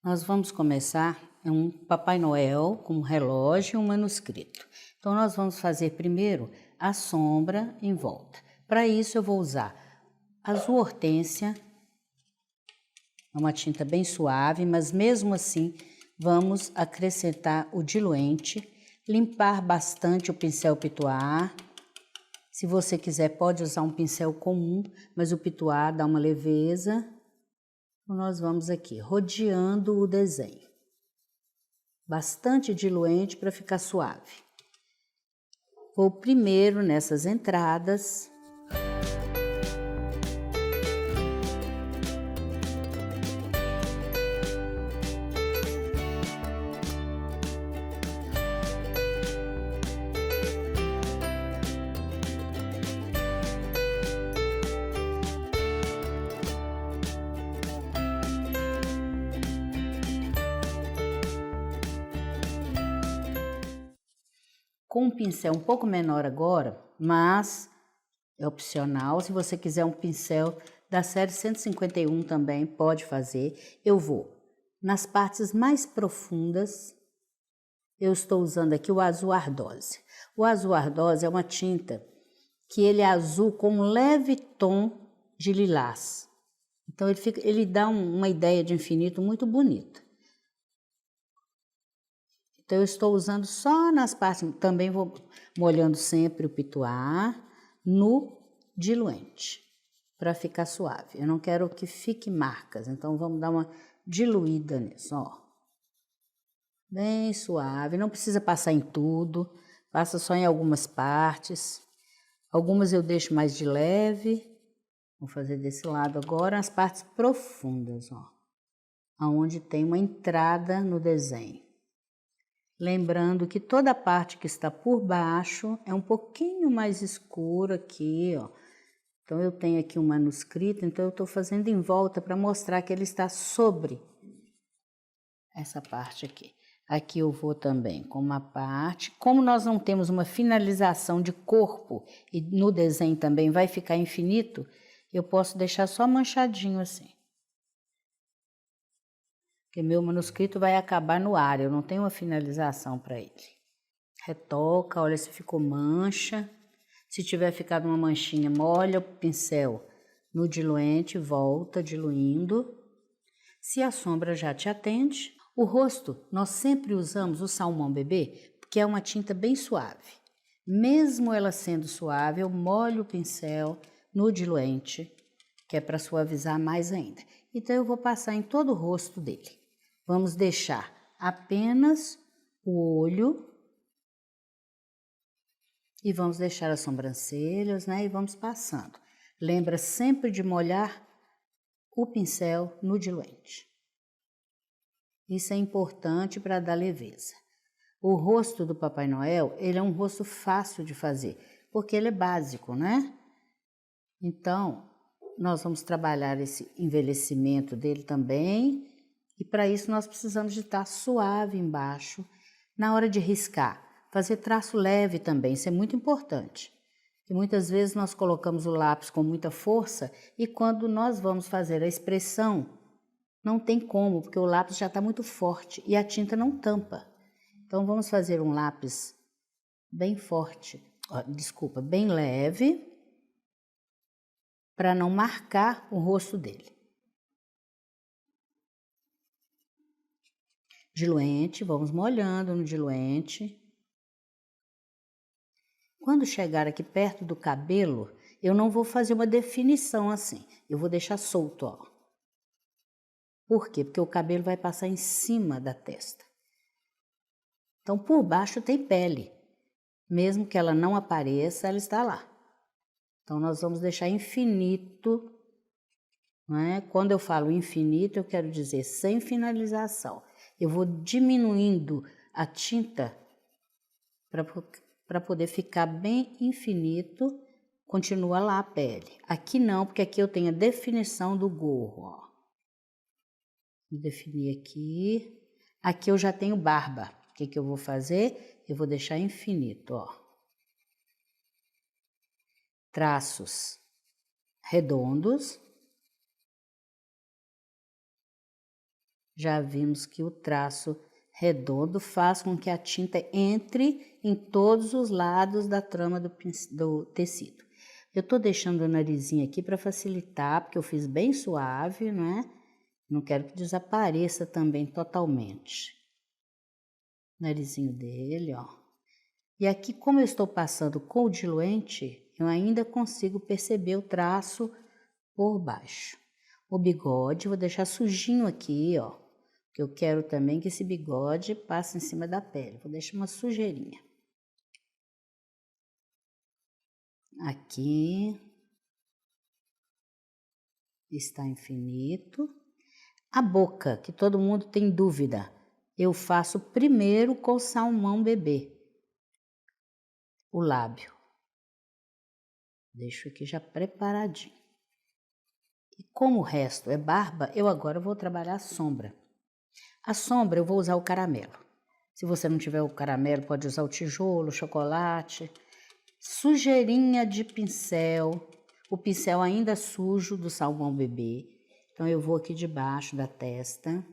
Nós vamos começar um Papai Noel com um relógio e um manuscrito. Então, nós vamos fazer primeiro a sombra em volta. Para isso, eu vou usar azul hortênsia, é uma tinta bem suave, mas mesmo assim, vamos acrescentar o diluente, limpar bastante o pincel pituar. Se você quiser, pode usar um pincel comum, mas o pituar dá uma leveza. Então, nós vamos aqui rodeando o desenho. Bastante diluente para ficar suave. Vou primeiro nessas entradas. Com um pincel um pouco menor agora, mas é opcional. Se você quiser um pincel da série 151 também, pode fazer. Eu vou nas partes mais profundas. Eu estou usando aqui o azul ardósia. O azul ardósia é uma tinta que ele é azul com um leve tom de lilás. Então ele dá uma ideia de infinito muito bonita. Então, eu estou usando só nas partes, também vou molhando sempre o pituar no diluente, para ficar suave. Eu não quero que fique marcas, então vamos dar uma diluída nisso, ó. Bem suave, não precisa passar em tudo, passa só em algumas partes. Algumas eu deixo mais de leve. Vou fazer desse lado agora as partes profundas, ó. Aonde tem uma entrada no desenho. Lembrando que toda a parte que está por baixo é um pouquinho mais escura aqui, ó. Então, eu tenho aqui um manuscrito, então eu estou fazendo em volta para mostrar que ele está sobre essa parte aqui. Aqui eu vou também com uma parte. Como nós não temos uma finalização de corpo e no desenho também vai ficar infinito, eu posso deixar só manchadinho assim. Porque meu manuscrito vai acabar no ar, eu não tenho uma finalização para ele. Retoca, olha se ficou mancha. Se tiver ficado uma manchinha, molha o pincel no diluente, volta diluindo. Se a sombra já te atende, o rosto, nós sempre usamos o salmão bebê, porque é uma tinta bem suave. Mesmo ela sendo suave, eu molho o pincel no diluente, que é para suavizar mais ainda. Então, eu vou passar em todo o rosto dele. Vamos deixar apenas o olho e vamos deixar as sobrancelhas, né? E vamos passando. Lembra sempre de molhar o pincel no diluente. Isso é importante para dar leveza. O rosto do Papai Noel, ele é um rosto fácil de fazer, porque ele é básico, né? Então, nós vamos trabalhar esse envelhecimento dele também. E para isso nós precisamos de estar suave embaixo. Na hora de riscar, fazer traço leve também, isso é muito importante. E muitas vezes nós colocamos o lápis com muita força e quando nós vamos fazer a expressão, não tem como, porque o lápis já está muito forte e a tinta não tampa. Então vamos fazer um lápis bem forte, bem leve, para não marcar o rosto dele. Diluente, vamos molhando no diluente. Quando chegar aqui perto do cabelo, eu não vou fazer uma definição assim, eu vou deixar solto, ó. Por quê? Porque o cabelo vai passar em cima da testa. Então, por baixo tem pele. Mesmo que ela não apareça, ela está lá. Então, nós vamos deixar infinito, não é? Quando eu falo infinito, eu quero dizer sem finalização. Eu vou diminuindo a tinta para poder ficar bem infinito, continua lá a pele. Aqui não, porque aqui eu tenho a definição do gorro, ó. Vou definir aqui. Aqui eu já tenho barba. O que que eu vou fazer? Eu vou deixar infinito, ó. Traços redondos. já vimos que o traço redondo faz com que a tinta entre em todos os lados da trama do tecido. Eu tô deixando o narizinho aqui para facilitar, porque eu fiz bem suave, não é? Não quero que desapareça também totalmente. Narizinho dele, ó. E aqui, como eu estou passando com o diluente, eu ainda consigo perceber o traço por baixo. O bigode, vou deixar sujinho aqui, ó. Porque eu quero também que esse bigode passe em cima da pele. Vou deixar uma sujeirinha. Aqui está infinito. A boca, que todo mundo tem dúvida, eu faço primeiro com salmão bebê. O lábio. Deixo aqui já preparadinho. E como o resto é barba, eu agora vou trabalhar a sombra. A sombra eu vou usar o caramelo. Se você não tiver o caramelo, pode usar o tijolo, o chocolate. Sujeirinha de pincel. O pincel ainda sujo do salmão bebê. Então eu vou aqui debaixo da testa.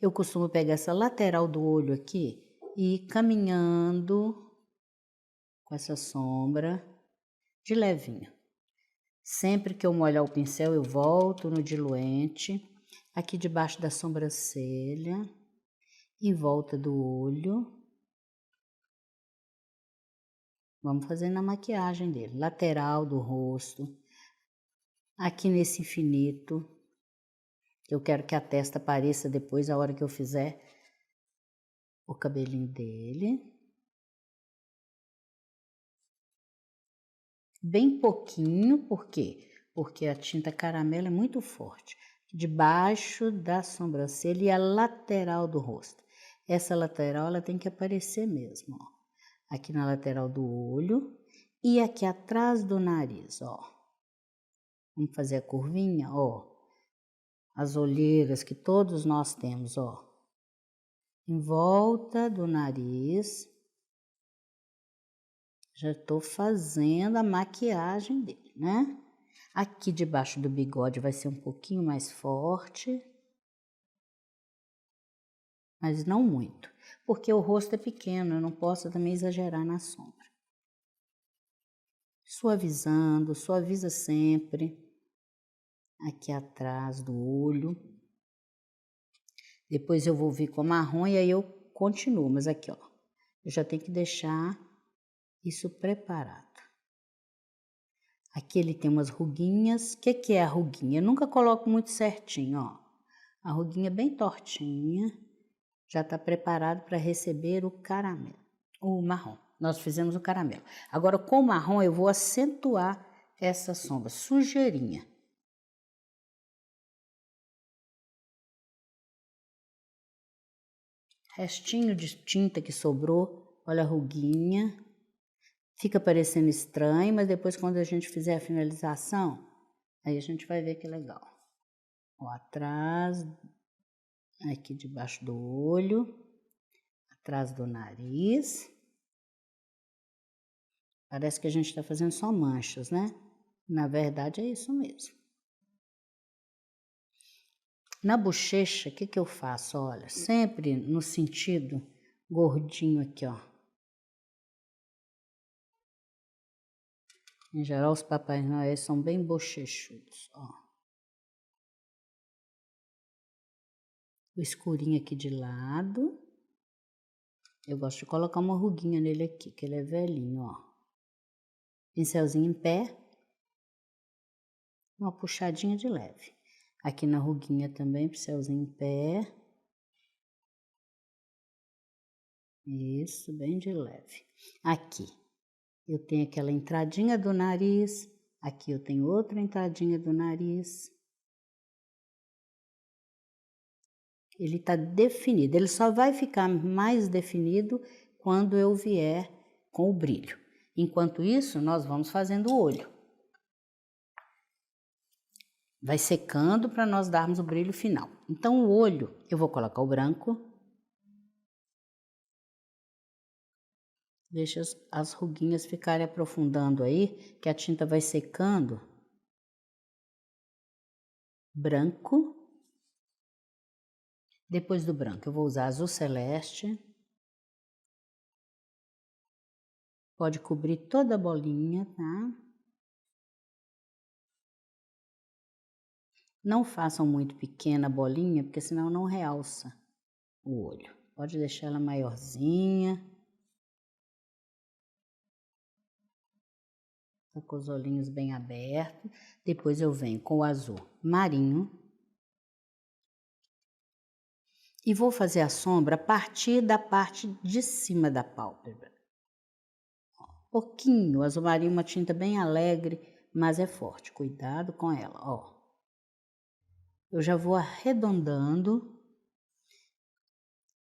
Eu costumo pegar essa lateral do olho aqui e ir caminhando com essa sombra de levinho. Sempre que eu molhar o pincel, eu volto no diluente, aqui debaixo da sobrancelha, em volta do olho. Vamos fazer na maquiagem dele, lateral do rosto, aqui nesse infinito. Eu quero que a testa apareça depois, a hora que eu fizer o cabelinho dele. Bem pouquinho, por quê? Porque a tinta caramelo é muito forte. Debaixo da sobrancelha e a lateral do rosto. Essa lateral, ela tem que aparecer mesmo, ó. Aqui na lateral do olho e aqui atrás do nariz, ó. Vamos fazer a curvinha, ó. As olheiras que todos nós temos, ó. Em volta do nariz. Já estou fazendo a maquiagem dele, né? Aqui debaixo do bigode vai ser um pouquinho mais forte. Mas não muito, porque o rosto é pequeno, eu não posso também exagerar na sombra. Suavizando, suaviza sempre. Aqui atrás do olho. Depois eu vou vir com marrom e aí eu continuo, mas aqui, ó. Eu já tenho que deixar isso preparado. Aqui ele tem umas ruguinhas. O que é a ruguinha? Eu nunca coloco muito certinho, ó. A ruguinha bem tortinha. Já está preparado para receber o caramelo, o marrom. Nós fizemos o caramelo. Agora, com o marrom, eu vou acentuar essa sombra, sujeirinha. Restinho de tinta que sobrou, olha a ruguinha. Fica parecendo estranho, mas depois quando a gente fizer a finalização, aí a gente vai ver que é legal. Ó, atrás, aqui debaixo do olho, atrás do nariz. Parece que a gente está fazendo só manchas, né? Na verdade é isso mesmo. Na bochecha, o que eu faço? Olha, sempre no sentido gordinho aqui, ó. Em geral, os Papais Noéis são bem bochechudos, ó. O escurinho aqui de lado. Eu gosto de colocar uma ruguinha nele aqui, que ele é velhinho, ó. Pincelzinho em pé. Uma puxadinha de leve. Aqui na ruguinha também, pincelzinho em pé. Isso, bem de leve. Aqui, eu tenho aquela entradinha do nariz. Aqui eu tenho outra entradinha do nariz. Ele está definido. Ele só vai ficar mais definido quando eu vier com o brilho. Enquanto isso, nós vamos fazendo o olho. Vai secando para nós darmos o brilho final. Então, o olho, eu vou colocar o branco. Deixa as ruguinhas ficarem aprofundando aí, que a tinta vai secando. branco. Depois do branco eu vou usar azul celeste. Pode cobrir toda a bolinha, tá? Não façam muito pequena a bolinha, porque senão não realça o olho. Pode deixar ela maiorzinha. Tá com os olhinhos bem abertos. Depois eu venho com o azul marinho. E vou fazer a sombra a partir da parte de cima da pálpebra. Pouquinho, o azul marinho é uma tinta bem alegre, mas é forte. Cuidado com ela, ó. Eu já vou arredondando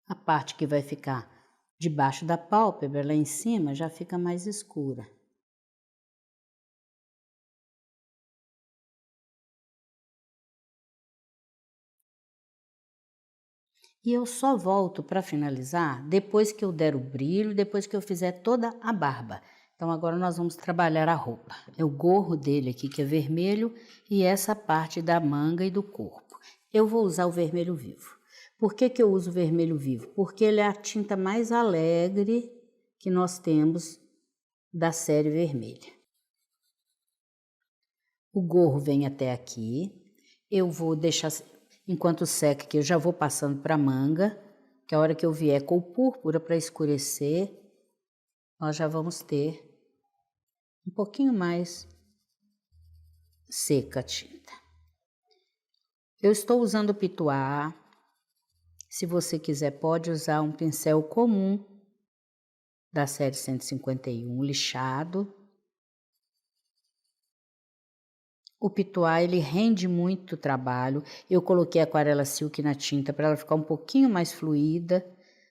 a parte que vai ficar debaixo da pálpebra, lá em cima, já fica mais escura. E eu só volto para finalizar depois que eu der o brilho, depois que eu fizer toda a barba. Então agora nós vamos trabalhar a roupa. É o gorro dele aqui que é vermelho e essa parte da manga e do corpo. Eu vou usar o vermelho vivo. Por que que eu uso o vermelho vivo? Porque ele é a tinta mais alegre que nós temos da série vermelha. O gorro vem até aqui. Eu vou deixar, enquanto seca aqui, eu já vou passando para a manga, que a hora que eu vier com o púrpura para escurecer, nós já vamos ter um pouquinho mais seca a tinta. Eu estou usando o pituá. Se você quiser, pode usar um pincel comum da série 151, lixado. O pituá, ele rende muito trabalho. Eu coloquei aquarela silk na tinta para ela ficar um pouquinho mais fluida,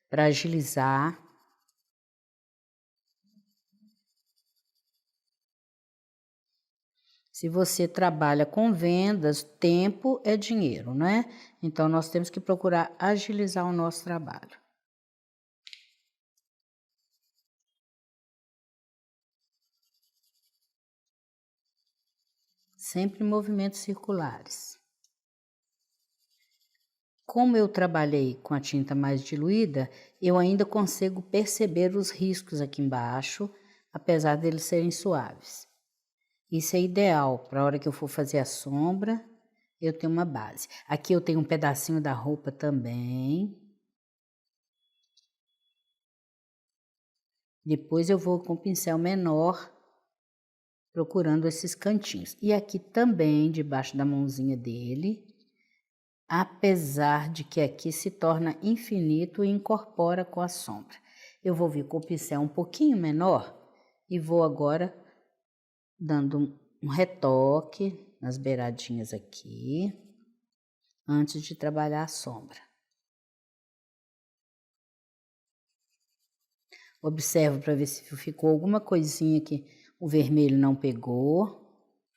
para agilizar. Se você trabalha com vendas, tempo é dinheiro, né? Então, nós temos que procurar agilizar o nosso trabalho. Sempre movimentos circulares. Como eu trabalhei com a tinta mais diluída, eu ainda consigo perceber os riscos aqui embaixo, apesar deles serem suaves. Isso é ideal para a hora que eu for fazer a sombra, eu tenho uma base. Aqui eu tenho um pedacinho da roupa também. Depois eu vou com o pincel menor, procurando esses cantinhos. E aqui também, debaixo da mãozinha dele, apesar de que aqui se torna infinito e incorpora com a sombra. Eu vou vir com o pincel um pouquinho menor e vou agora dando um retoque nas beiradinhas aqui, antes de trabalhar a sombra. Observo para ver se ficou alguma coisinha que o vermelho não pegou.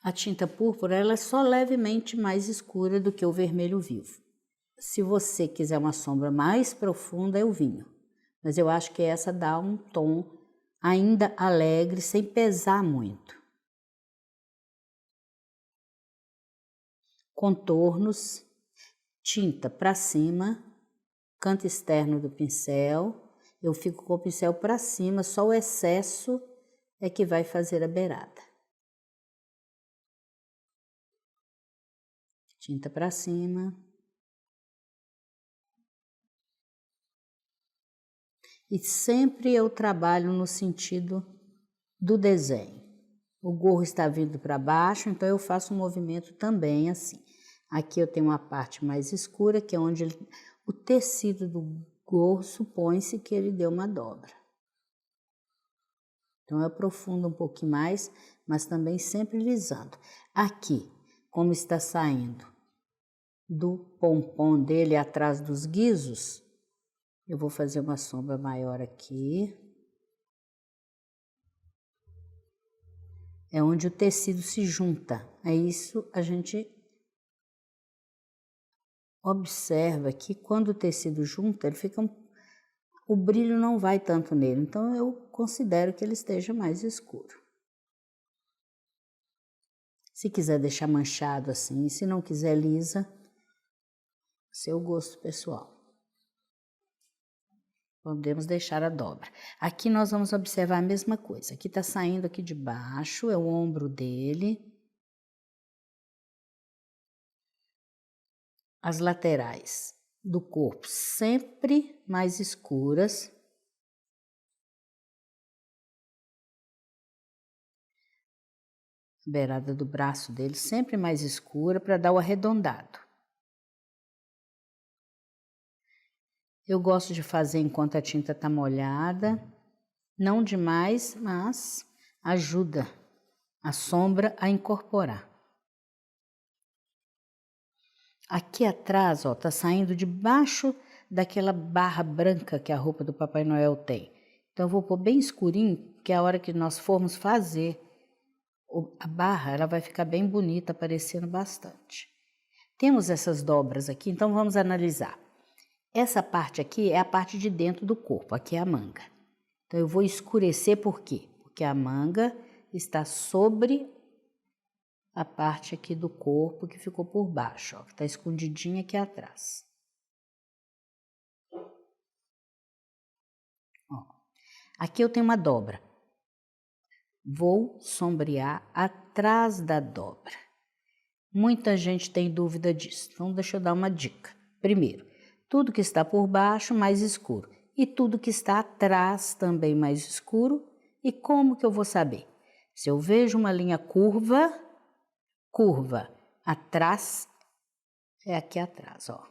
A tinta púrpura, ela é só levemente mais escura do que o vermelho vivo. Se você quiser uma sombra mais profunda, é o vinho. Mas eu acho que essa dá um tom ainda alegre, sem pesar muito. Contornos, tinta para cima, canto externo do pincel. Eu fico com o pincel para cima, só o excesso é que vai fazer a beirada. Tinta para cima. E sempre eu trabalho no sentido do desenho. O gorro está vindo para baixo, então eu faço um movimento também assim. Aqui eu tenho uma parte mais escura, que é onde o tecido do gorro supõe-se que ele deu uma dobra. Então eu aprofundo um pouquinho mais, mas também sempre lisando. Aqui, como está saindo do pompom dele atrás dos guizos, eu vou fazer uma sombra maior aqui. É onde o tecido se junta. É isso a gente observa que quando o tecido junta, ele fica o brilho não vai tanto nele. Então eu considero que ele esteja mais escuro. Se quiser deixar manchado assim, se não quiser lisa, seu gosto pessoal. Podemos deixar a dobra. Aqui nós vamos observar a mesma coisa. Aqui tá saindo aqui de baixo, é o ombro dele. As laterais do corpo sempre mais escuras. A beirada do braço dele sempre mais escura para dar o arredondado. Eu gosto de fazer enquanto a tinta está molhada, não demais, mas ajuda a sombra a incorporar. Aqui atrás, ó, tá saindo debaixo daquela barra branca que a roupa do Papai Noel tem. Então eu vou pôr bem escurinho, que a hora que nós formos fazer a barra, ela vai ficar bem bonita, aparecendo bastante. Temos essas dobras aqui, então vamos analisar. Essa parte aqui é a parte de dentro do corpo, aqui é a manga. Então eu vou escurecer por quê? Porque a manga está sobre a parte aqui do corpo que ficou por baixo, ó, que está escondidinha aqui atrás. Ó, aqui eu tenho uma dobra. Vou sombrear atrás da dobra. Muita gente tem dúvida disso, então deixa eu dar uma dica. Primeiro, tudo que está por baixo mais escuro e tudo que está atrás também mais escuro. E como que eu vou saber? Se eu vejo uma linha curva atrás, é aqui atrás, ó.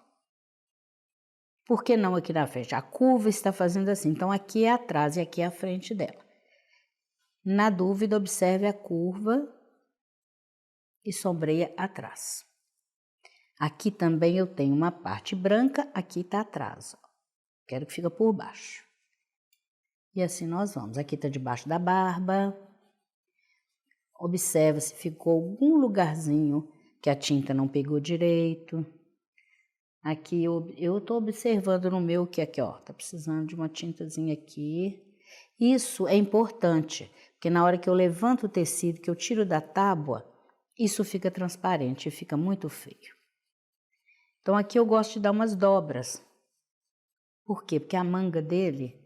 Por que não aqui na frente? A curva está fazendo assim, então aqui é atrás e aqui é a frente dela. Na dúvida, observe a curva e sombreia atrás. Aqui também eu tenho uma parte branca, aqui está atrás, ó. Quero que fique por baixo. E assim nós vamos. Aqui está debaixo da barba. Observa se ficou algum lugarzinho que a tinta não pegou direito. Aqui eu estou observando no meu que aqui, ó, tá precisando de uma tintazinha aqui. Isso é importante, porque na hora que eu levanto o tecido, que eu tiro da tábua, isso fica transparente e fica muito feio. Então aqui eu gosto de dar umas dobras. Por quê? Porque a manga dele,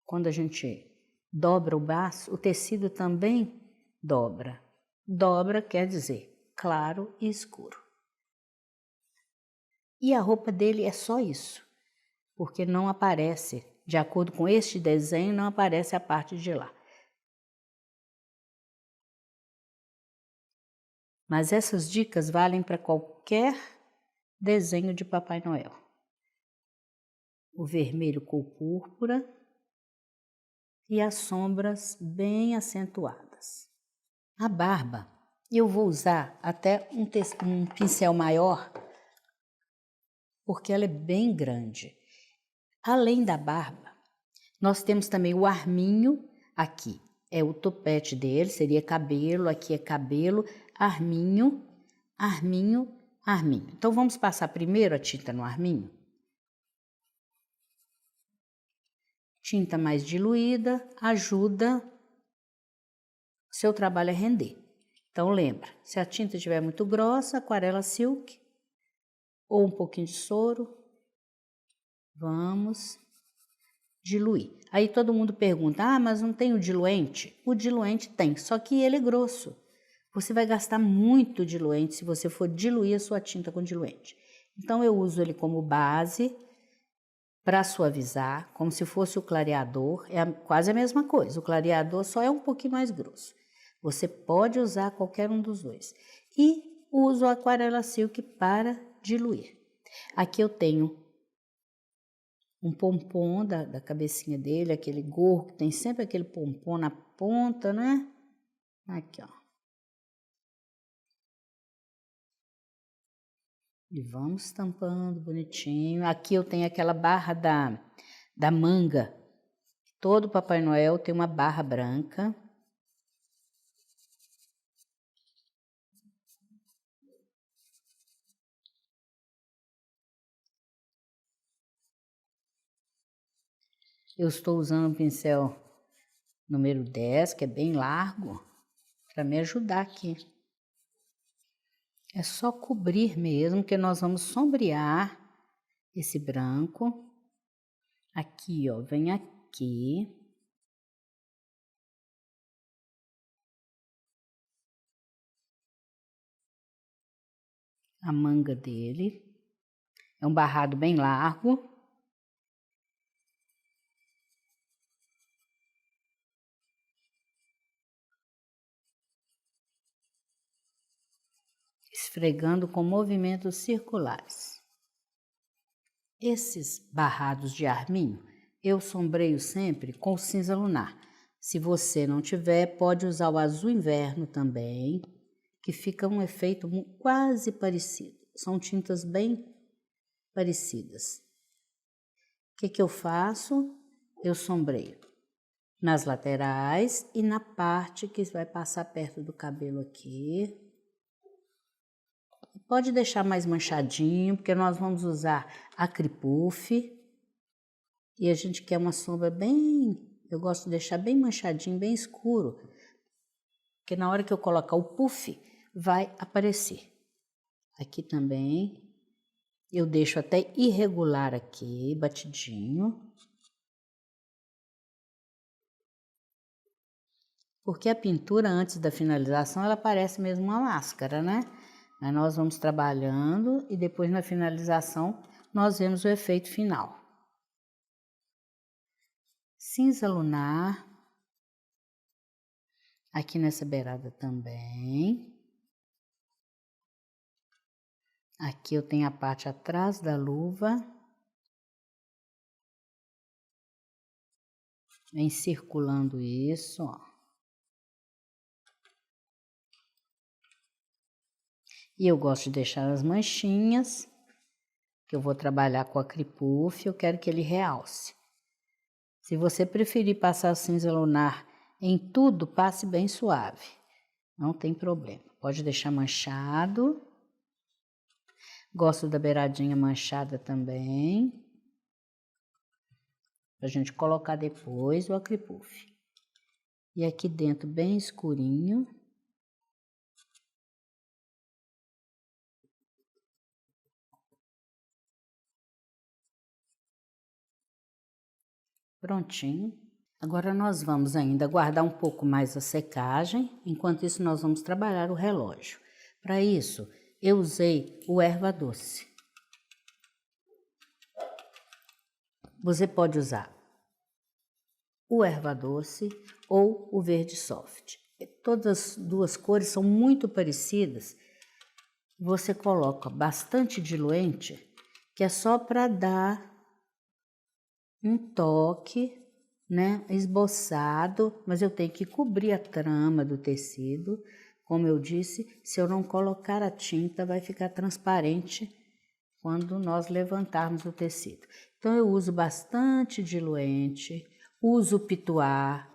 quando a gente dobra o braço, o tecido também dobra. Dobra quer dizer claro e escuro. E a roupa dele é só isso, porque não aparece, de acordo com este desenho, não aparece a parte de lá. Mas essas dicas valem para qualquer desenho de Papai Noel. O vermelho com o púrpura e as sombras bem acentuadas. A barba, eu vou usar até um pincel maior, porque ela é bem grande. Além da barba, nós temos também o arminho aqui. É o topete dele, seria cabelo, aqui é cabelo, arminho, arminho, arminho. Então vamos passar primeiro a tinta no arminho. Tinta mais diluída ajuda o seu trabalho a render. Então lembra, se a tinta estiver muito grossa, aquarela silk ou um pouquinho de soro, vamos diluir. Aí todo mundo pergunta, mas não tem o diluente? O diluente tem, só que ele é grosso. Você vai gastar muito diluente se você for diluir a sua tinta com diluente. Então eu uso ele como base para suavizar, como se fosse o clareador, é quase a mesma coisa. O clareador só é um pouquinho mais grosso. Você pode usar qualquer um dos dois. E uso a aquarela silk para diluir. Aqui eu tenho um pompom da cabecinha dele, aquele gorro que tem sempre aquele pompom na ponta, né? Aqui, ó. E vamos estampando bonitinho. Aqui eu tenho aquela barra da manga. Todo Papai Noel tem uma barra branca. Eu estou usando um pincel número 10, que é bem largo, para me ajudar aqui. É só cobrir mesmo, que nós vamos sombrear esse branco. Aqui, ó, vem aqui. A manga dele. É um barrado bem largo. Esfregando com movimentos circulares. Esses barrados de arminho, eu sombreio sempre com cinza lunar. Se você não tiver, pode usar o azul inverno também, que fica um efeito quase parecido. São tintas bem parecidas. O que eu faço? Eu sombreio nas laterais e na parte que vai passar perto do cabelo aqui. Pode deixar mais manchadinho, porque nós vamos usar acripuff. E a gente quer uma sombra bem... Eu gosto de deixar bem manchadinho, bem escuro. Porque na hora que eu colocar o puff, vai aparecer. Aqui também. Eu deixo até irregular aqui, batidinho. Porque a pintura, antes da finalização, ela parece mesmo uma máscara, né? Aí nós vamos trabalhando e depois na finalização nós vemos o efeito final. Cinza lunar. Aqui nessa beirada também. Aqui eu tenho a parte atrás da luva. Vem circulando isso, ó. E eu gosto de deixar as manchinhas, que eu vou trabalhar com acripuff, eu quero que ele realce. Se você preferir passar cinza lunar em tudo, passe bem suave. Não tem problema. Pode deixar manchado. Gosto da beiradinha manchada também. Pra gente colocar depois o acripuff. E aqui dentro bem escurinho. Prontinho. Agora nós vamos ainda guardar um pouco mais a secagem, enquanto isso nós vamos trabalhar o relógio. Para isso, eu usei o erva doce. Você pode usar o erva doce ou o verde soft. Todas as duas cores são muito parecidas. Você coloca bastante diluente, que é só para dar um toque, né, esboçado, mas eu tenho que cobrir a trama do tecido. Como eu disse, se eu não colocar a tinta, vai ficar transparente quando nós levantarmos o tecido. Então, eu uso bastante diluente, uso pituá.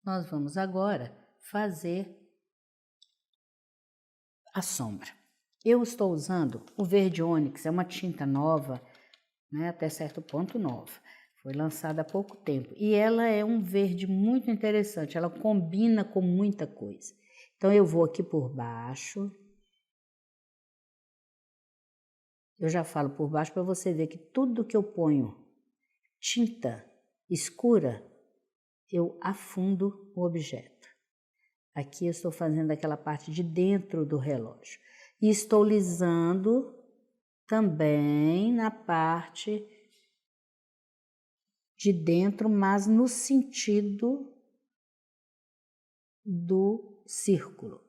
Nós vamos agora fazer a sombra. Eu estou usando o verde ônix, é uma tinta nova, né, até certo ponto nova. Foi lançada há pouco tempo. E ela é um verde muito interessante, ela combina com muita coisa. Então, eu vou aqui por baixo. Eu já falo por baixo para você ver que tudo que eu ponho tinta escura, eu afundo o objeto. Aqui eu estou fazendo aquela parte de dentro do relógio. E estou lisando também na parte de dentro, mas no sentido do círculo.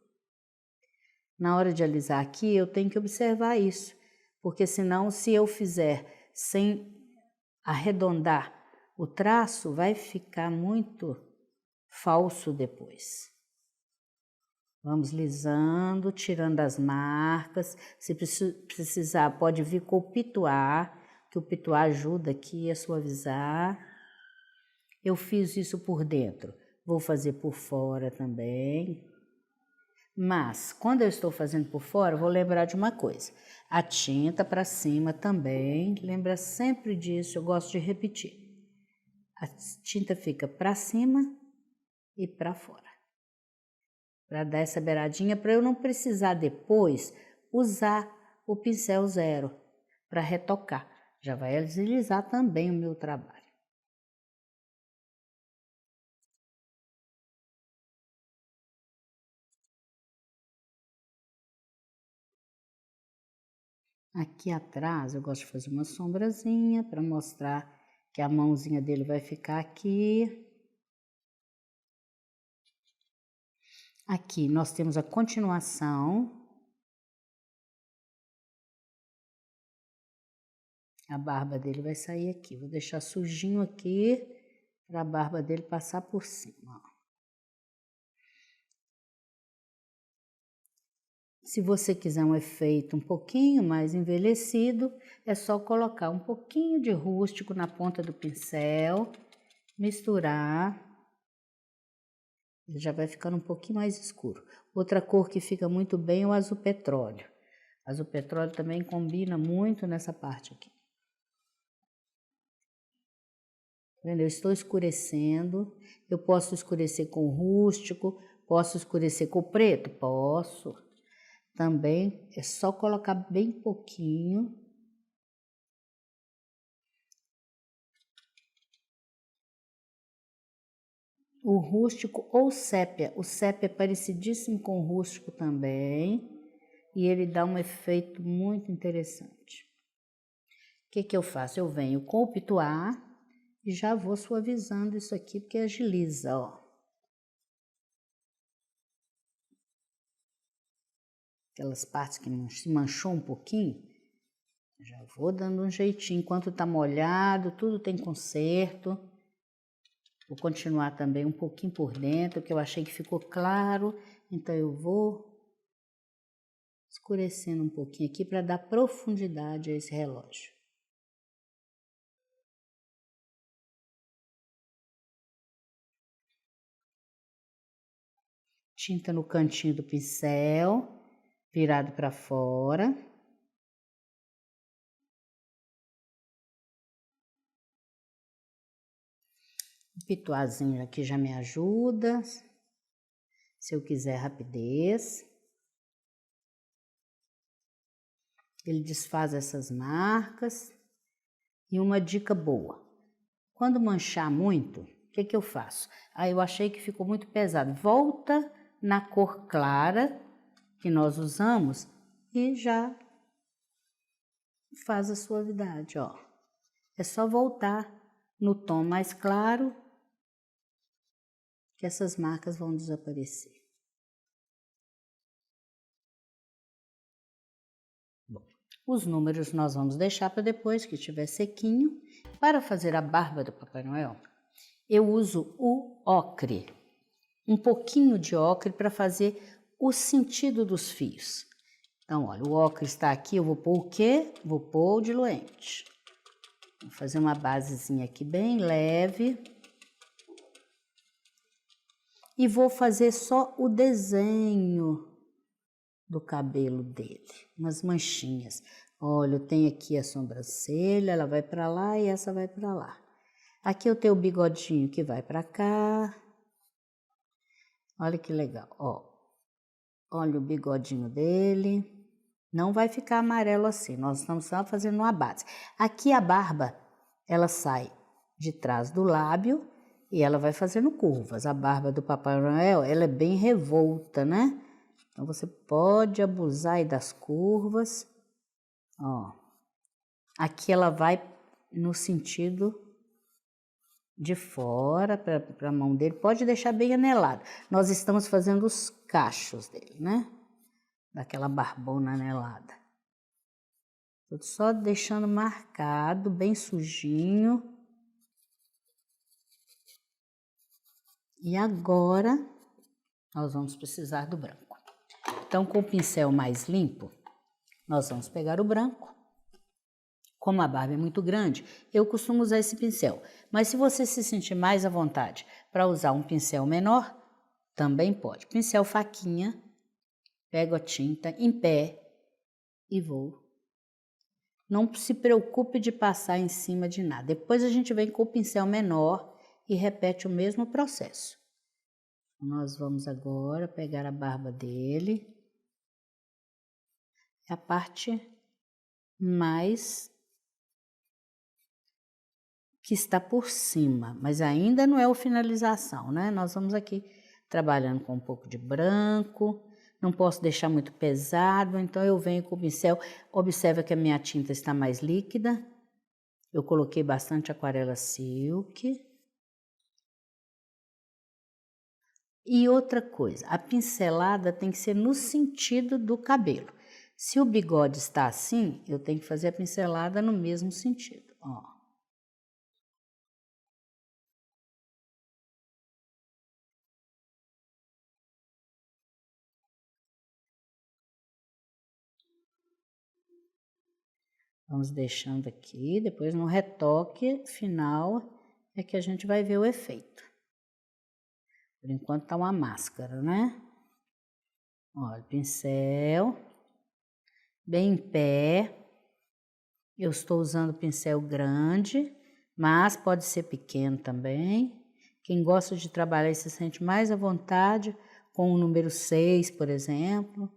Na hora de alisar aqui, eu tenho que observar isso, porque senão, se eu fizer sem arredondar o traço, vai ficar muito falso depois. Vamos lisando, tirando as marcas. Se precisar, pode vir com o pituá, que o pituá ajuda aqui a suavizar. Eu fiz isso por dentro, vou fazer por fora também. Mas, quando eu estou fazendo por fora, vou lembrar de uma coisa. A tinta para cima também, lembra sempre disso, eu gosto de repetir. A tinta fica para cima e para fora. Para dar essa beiradinha, para eu não precisar depois usar o pincel zero para retocar. Já vai agilizar também o meu trabalho. Aqui atrás eu gosto de fazer uma sombrazinha para mostrar que a mãozinha dele vai ficar aqui. Aqui nós temos a continuação. A barba dele vai sair aqui. Vou deixar sujinho aqui para a barba dele passar por cima. Ó. Se você quiser um efeito um pouquinho mais envelhecido, é só colocar um pouquinho de rústico na ponta do pincel, misturar. Ele já vai ficando um pouquinho mais escuro. Outra cor que fica muito bem é o azul petróleo. Azul petróleo também combina muito nessa parte aqui. Vendo? Eu estou escurecendo. Eu posso escurecer com rústico, posso escurecer com preto? Posso. Também é só colocar bem pouquinho. O rústico ou sépia. O sépia é parecidíssimo com o rústico também. E ele dá um efeito muito interessante. O que eu faço? Eu venho com o pituá e já vou suavizando isso aqui, porque agiliza, ó. Aquelas partes que se manchou um pouquinho, já vou dando um jeitinho. Enquanto tá molhado, tudo tem conserto. Vou continuar também um pouquinho por dentro, que eu achei que ficou claro. Então, eu vou escurecendo um pouquinho aqui para dar profundidade a esse relógio. Tinta no cantinho do pincel, virado para fora. O pituazinho aqui já me ajuda, se eu quiser rapidez. Ele desfaz essas marcas. E uma dica boa, quando manchar muito, o que eu faço? Eu achei que ficou muito pesado. Volta na cor clara que nós usamos e já faz a suavidade, ó. É só voltar no tom mais claro que essas marcas vão desaparecer. Bom, os números nós vamos deixar para depois que estiver sequinho. Para fazer a barba do Papai Noel, eu uso o ocre, um pouquinho de ocre para fazer o sentido dos fios. Então, olha, o ocre está aqui, eu vou pôr o quê? Vou pôr o diluente. Vou fazer uma basezinha aqui bem leve. E vou fazer só o desenho do cabelo dele, umas manchinhas. Olha, eu tenho aqui a sobrancelha, ela vai para lá e essa vai para lá. Aqui eu tenho o bigodinho que vai para cá. Olha que legal, ó. Olha o bigodinho dele. Não vai ficar amarelo assim, nós estamos só fazendo uma base. Aqui a barba, ela sai de trás do lábio e ela vai fazendo curvas. A barba do Papai Noel, ela é bem revolta, né? Então, você pode abusar aí das curvas. Ó. Aqui ela vai no sentido de fora para a mão dele. Pode deixar bem anelado. Nós estamos fazendo os cachos dele, né? Daquela barbona anelada. Tô só deixando marcado, bem sujinho. E agora, nós vamos precisar do branco. Então, com o pincel mais limpo, nós vamos pegar o branco. Como a barba é muito grande, eu costumo usar esse pincel. Mas se você se sentir mais à vontade para usar um pincel menor, também pode. Pincel faquinha, pego a tinta em pé e vou. Não se preocupe de passar em cima de nada. Depois a gente vem com o pincel menor e repete o mesmo processo. Nós vamos agora pegar a barba dele. É a parte mais que está por cima, mas ainda não é a finalização, né? Nós vamos aqui trabalhando com um pouco de branco, não posso deixar muito pesado, então eu venho com o pincel. Observa que a minha tinta está mais líquida, eu coloquei bastante aquarela silk. E outra coisa, a pincelada tem que ser no sentido do cabelo. Se o bigode está assim, eu tenho que fazer a pincelada no mesmo sentido, ó. Vamos deixando aqui, depois no retoque final é que a gente vai ver o efeito. Por enquanto tá uma máscara, né? Olha, pincel, bem em pé. Eu estou usando pincel grande, mas pode ser pequeno também. Quem gosta de trabalhar e se sente mais à vontade, com o número 6, por exemplo.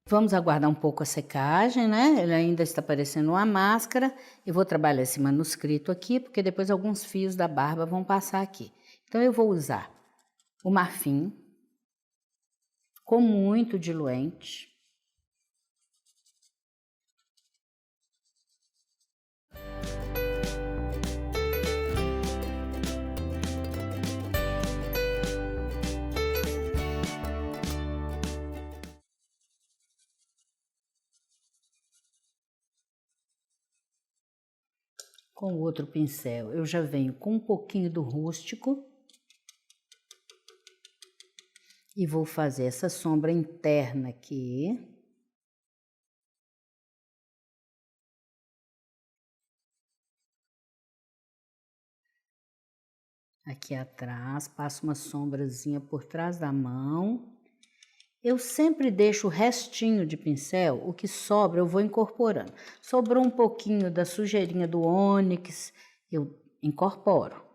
Vamos aguardar um pouco a secagem, né? Ele ainda está parecendo uma máscara. Eu vou trabalhar esse manuscrito aqui, porque depois alguns fios da barba vão passar aqui. Então, eu vou usar o marfim com muito diluente. Com o outro pincel, eu já venho com um pouquinho do rústico e vou fazer essa sombra interna aqui. Aqui atrás, passo uma sombrazinha por trás da mão. Eu sempre deixo o restinho de pincel, o que sobra eu vou incorporando. Sobrou um pouquinho da sujeirinha do ônix, eu incorporo.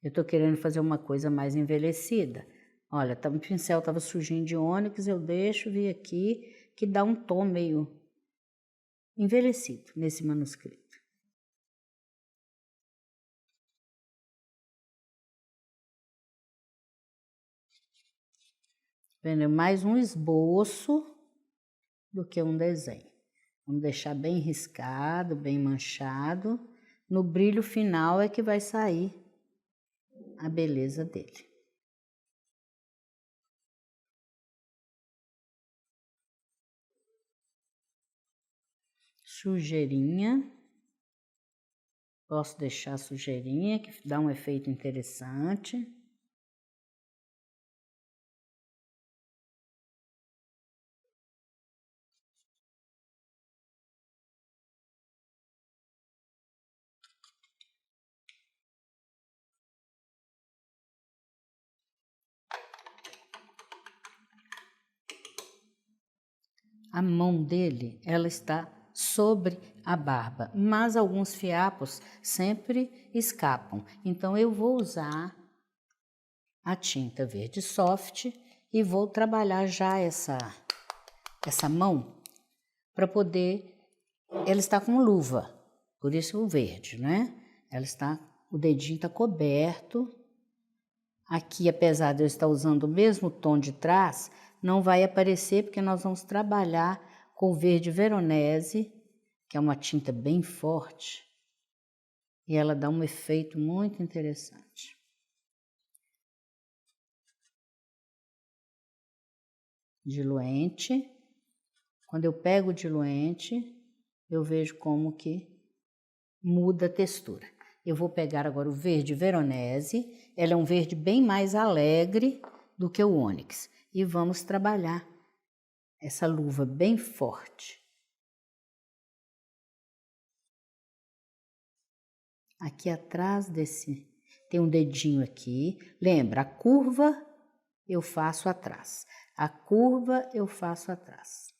Eu tô querendo fazer uma coisa mais envelhecida. Olha, o pincel estava sujinho de ônix, eu deixo vir aqui, que dá um tom meio envelhecido nesse manuscrito. Vendo? Mais um esboço do que um desenho. Vamos deixar bem riscado, bem manchado. No brilho final é que vai sair a beleza dele. Sujeirinha. Posso deixar sujeirinha, que dá um efeito interessante. A mão dele, ela está sobre a barba, mas alguns fiapos sempre escapam. Então, eu vou usar a tinta verde soft e vou trabalhar já essa mão para poder... Ela está com luva, por isso o verde, né? Ela está... O dedinho está coberto. Aqui, apesar de eu estar usando o mesmo tom de trás, não vai aparecer porque nós vamos trabalhar com o verde Veronese, que é uma tinta bem forte, e ela dá um efeito muito interessante. diluente. Quando eu pego o diluente, eu vejo como que muda a textura. Eu vou pegar agora o verde Veronese, ela é um verde bem mais alegre do que o ônix. E vamos trabalhar essa luva bem forte. Aqui atrás desse, tem um dedinho aqui. Lembra, a curva eu faço atrás. A curva eu faço atrás.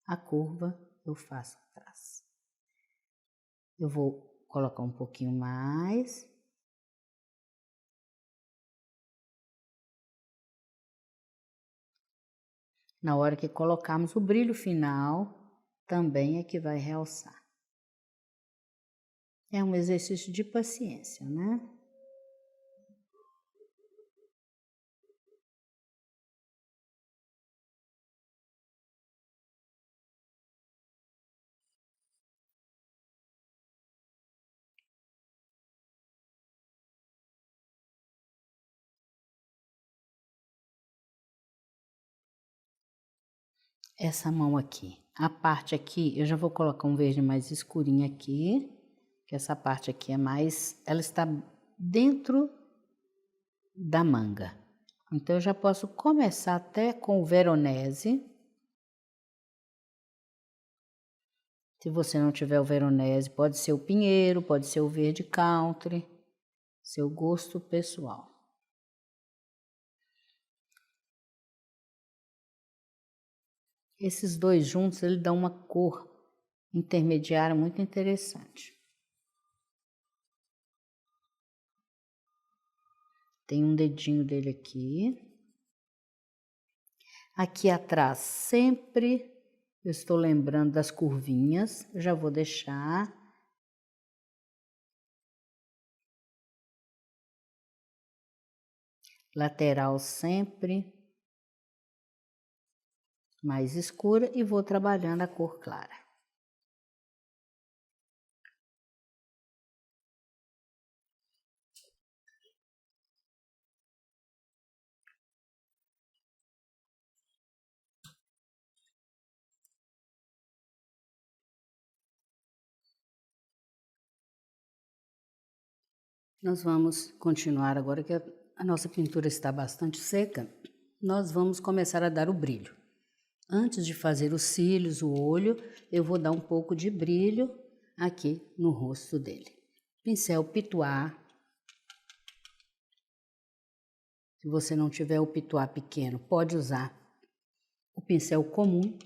A curva eu faço atrás. Eu vou colocar um pouquinho mais. Na hora que colocarmos o brilho final, também é que vai realçar. É um exercício de paciência, né? Essa mão aqui, a parte aqui, eu já vou colocar um verde mais escurinho aqui, que essa parte aqui é mais, ela está dentro da manga. Então eu já posso começar até com o Veronese. Se você não tiver o Veronese, pode ser o pinheiro, pode ser o verde country, seu gosto pessoal. Esses dois juntos, ele dá uma cor intermediária muito interessante. Tem um dedinho dele aqui. Aqui atrás, sempre eu estou lembrando das curvinhas. Eu já vou deixar. Lateral sempre mais escura e vou trabalhando a cor clara. Nós vamos continuar agora que a nossa pintura está bastante seca. Nós vamos começar a dar o brilho. Antes de fazer os cílios, o olho, eu vou dar um pouco de brilho aqui no rosto dele. Pincel Pituá. Se você não tiver o Pituá pequeno, pode usar o pincel comum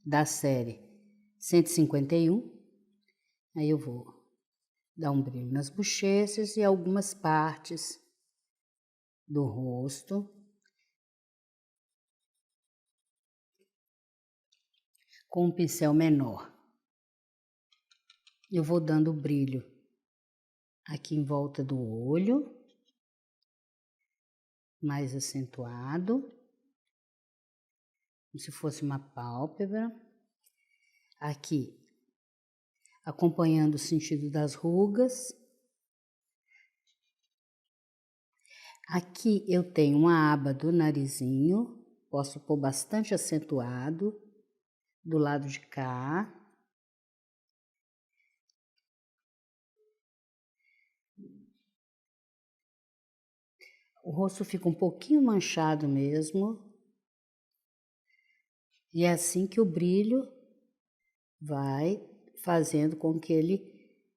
da série 151. Aí eu vou dar um brilho nas bochechas e algumas partes do rosto. Com um pincel menor. Eu vou dando brilho aqui em volta do olho, mais acentuado, como se fosse uma pálpebra. Aqui, acompanhando o sentido das rugas. Aqui eu tenho uma aba do narizinho, posso pôr bastante acentuado, do lado de cá. O rosto fica um pouquinho manchado mesmo. E é assim que o brilho vai fazendo com que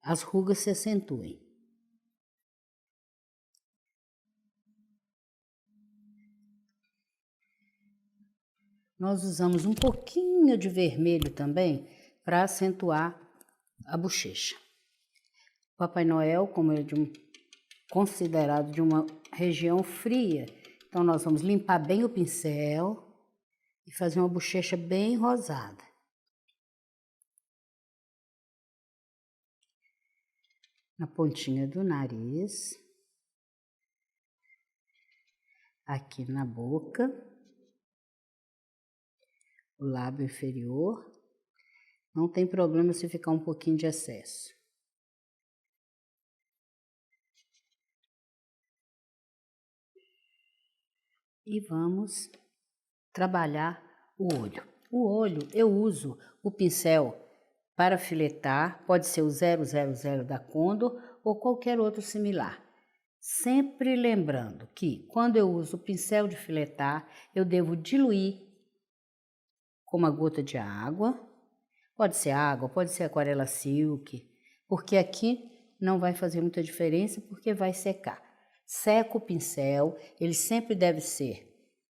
as rugas se acentuem. Nós usamos um pouquinho de vermelho também para acentuar a bochecha. Papai Noel, como é considerado de uma região fria, então nós vamos limpar bem o pincel e fazer uma bochecha bem rosada. Na pontinha do nariz, aqui na boca, o lábio inferior. Não tem problema se ficar um pouquinho de excesso. E vamos trabalhar o olho. O olho, eu uso o pincel para filetar, pode ser o 000 da Condor ou qualquer outro similar. Sempre lembrando que quando eu uso o pincel de filetar, eu devo diluir com uma gota de água, pode ser água, pode ser aquarela silk, porque aqui não vai fazer muita diferença porque vai secar. Seco o pincel, ele sempre deve ser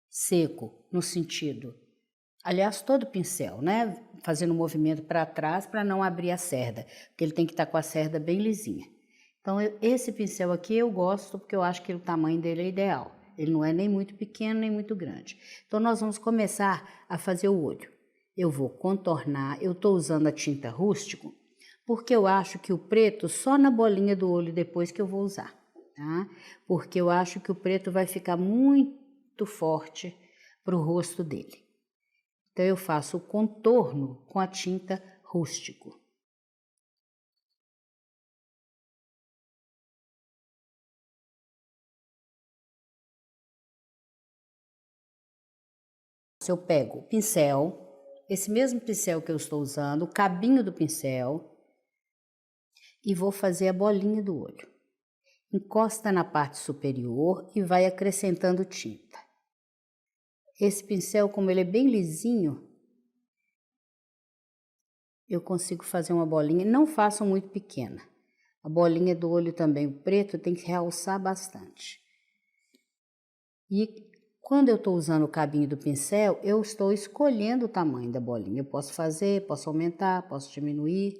seco no sentido, aliás, todo pincel, né? Fazendo um movimento para trás para não abrir a cerda, porque ele tem que estar com a cerda bem lisinha. Então, esse pincel aqui eu gosto porque eu acho que o tamanho dele é ideal. Ele não é nem muito pequeno, nem muito grande. Então, nós vamos começar a fazer o olho. Eu vou contornar, eu estou usando a tinta rústico, porque eu acho que o preto só na bolinha do olho depois que eu vou usar, tá? Porque eu acho que o preto vai ficar muito forte para o rosto dele. Então, eu faço o contorno com a tinta rústico. Eu pego o pincel, esse mesmo pincel que eu estou usando, o cabinho do pincel, e vou fazer a bolinha do olho. Encosta na parte superior e vai acrescentando tinta. Esse pincel, como ele é bem lisinho, eu consigo fazer uma bolinha, não façam muito pequena. A bolinha do olho também, o preto, tem que realçar bastante. E quando eu estou usando o cabinho do pincel, eu estou escolhendo o tamanho da bolinha. Eu posso fazer, posso aumentar, posso diminuir.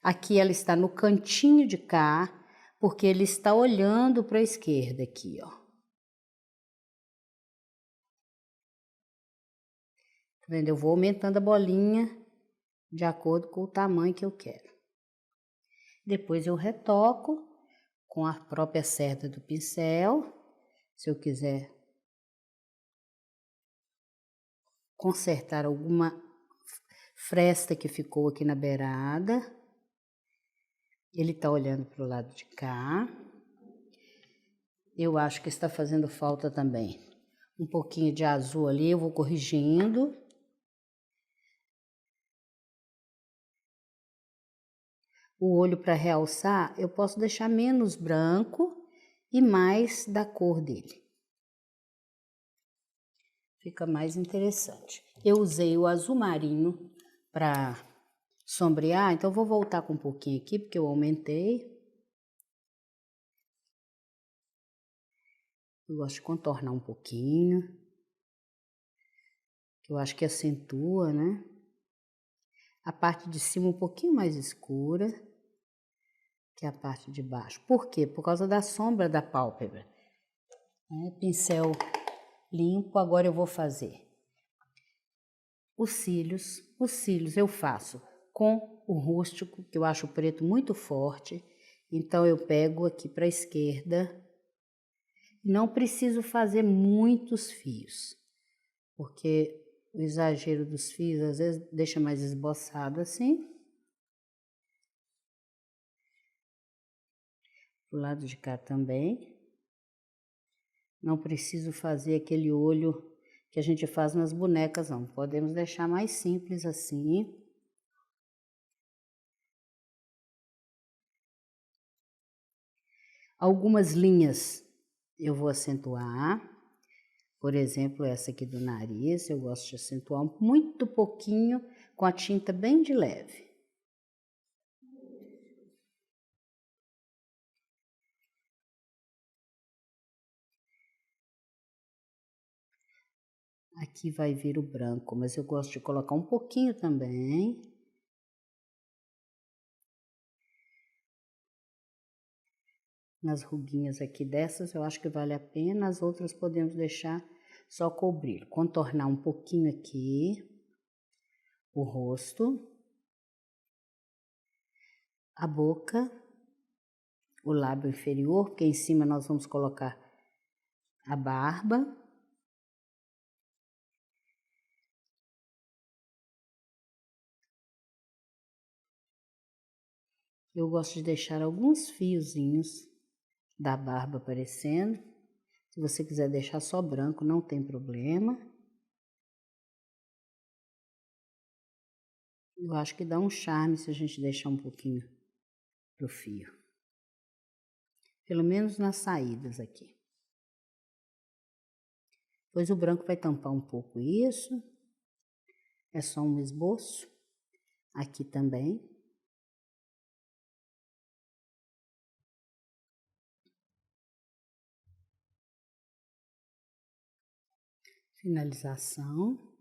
Aqui ela está no cantinho de cá, porque ele está olhando para a esquerda aqui, ó. Tá vendo? Eu vou aumentando a bolinha de acordo com o tamanho que eu quero. Depois eu retoco com a própria cerda do pincel, se eu quiser consertar alguma fresta que ficou aqui na beirada. Ele está olhando para o lado de cá. Eu acho que está fazendo falta também um pouquinho de azul ali, eu vou corrigindo. O olho para realçar, eu posso deixar menos branco e mais da cor dele. Fica mais interessante. Eu usei o azul marinho para sombrear, então eu vou voltar com um pouquinho aqui, porque eu aumentei. Eu gosto de contornar um pouquinho, que eu acho que acentua, né? A parte de cima um pouquinho mais escura que a parte de baixo. Por quê? Por causa da sombra da pálpebra. Pincel limpo, agora eu vou fazer os cílios. Os cílios eu faço com o rústico, que eu acho o preto muito forte. Então, eu pego aqui para a esquerda. Não preciso fazer muitos fios, porque o exagero dos fios às vezes deixa mais esboçado assim. Do lado de cá também. Não preciso fazer aquele olho que a gente faz nas bonecas, não. Podemos deixar mais simples assim. Algumas linhas eu vou acentuar. Por exemplo, essa aqui do nariz, eu gosto de acentuar muito pouquinho com a tinta bem de leve. Aqui vai vir o branco, mas eu gosto de colocar um pouquinho também. Nas ruguinhas aqui dessas, eu acho que vale a pena, as outras podemos deixar só cobrir. Contornar um pouquinho aqui o rosto, a boca, o lábio inferior, porque em cima nós vamos colocar a barba. Eu gosto de deixar alguns fiozinhos da barba aparecendo. Se você quiser deixar só branco, não tem problema. Eu acho que dá um charme se a gente deixar um pouquinho pro fio. Pelo menos nas saídas aqui. Depois o branco vai tampar um pouco isso. É só um esboço. Aqui também. Finalização.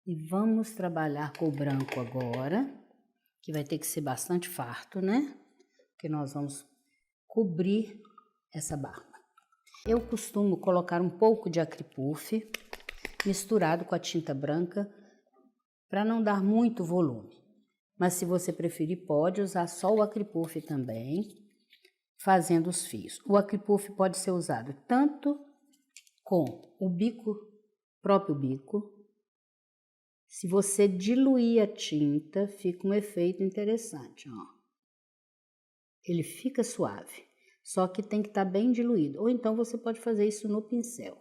E vamos trabalhar com o branco agora, que vai ter que ser bastante farto, né? Porque nós vamos cobrir essa barba. Eu costumo colocar um pouco de acripuff misturado com a tinta branca para não dar muito volume. Mas se você preferir, pode usar só o acripuff também, fazendo os fios. O acripuff pode ser usado tanto com o bico, próprio bico. Se você diluir a tinta, fica um efeito interessante, ó. Ele fica suave, só que tem que estar bem diluído. Ou então você pode fazer isso no pincel.